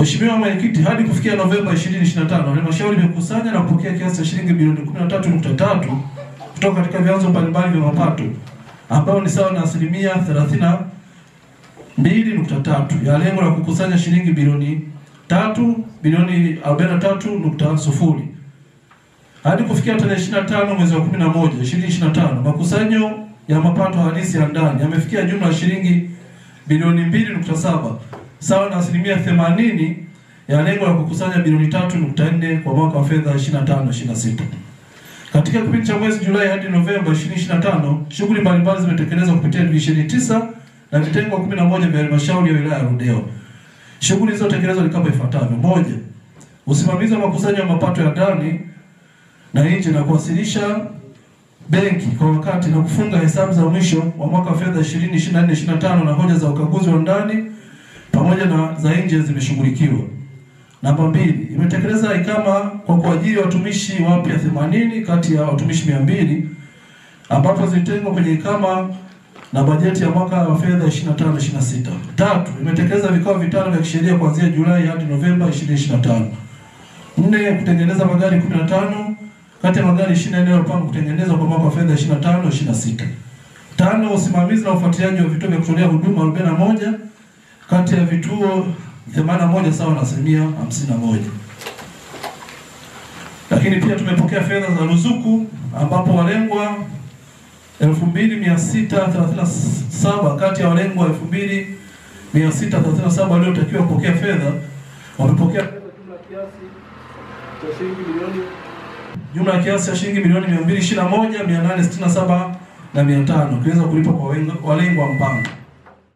Mheshimiwa Mwenyekiti, hadi kufikia Novemba 2025, halmashauri imekusanya na kupokea kiasi cha shilingi bilioni 13.3 kutoka katika vyanzo mbalimbali vya mapato, ambao ni sawa na asilimia 32.3 ya lengo la kukusanya shilingi bilioni 43.0. Hadi kufikia tarehe 25 mwezi wa 11 2025, makusanyo ya mapato halisi ya ndani yamefikia jumla ya shilingi bilioni 2.7 sawa na asilimia 80 ya lengo la kukusanya bilioni 3.4 kwa mwaka wa fedha 25/26. Katika kipindi cha mwezi Julai hadi Novemba 2025, shughuli mbalimbali zimetekelezwa kupitia divisheni 9 na vitengo 11 vya halmashauri ya wilaya ya Ludewa. Shughuli zilizotekelezwa ni kama ifuatavyo: 1. Usimamizi wa makusanyo ya mapato ya ndani na nje na kuwasilisha benki kwa wakati na kufunga hesabu za mwisho wa mwaka wa fedha 2024/25 na hoja za ukaguzi wa ndani pamoja na za nje zimeshughulikiwa. Namba 2, imetekeleza ikama kwa kuajiri watumishi wapya 80 kati ya watumishi 200 ambapo zilitengwa kwenye ikama na bajeti ya mwaka wa fedha 25/26. 3, imetekeleza vikao vitano vya kisheria kuanzia Julai hadi Novemba 2025. 4, kutengeneza magari 15 kati ya magari 24 yaliyopangwa kutengenezwa kwa mwaka wa fedha 25/26. 5, usimamizi na ufuatiliaji wa vituo vya kutolea huduma 41 kati ya vituo 81 sawa na asilimia 51. Lakini pia tumepokea fedha za ruzuku ambapo walengwa 2637 kati ya walengwa 2637 waliotakiwa kupokea fedha wamepokea jumla ya kiasi cha shilingi milioni 221,867,500 kiweza kulipa kwa walengwa mpango.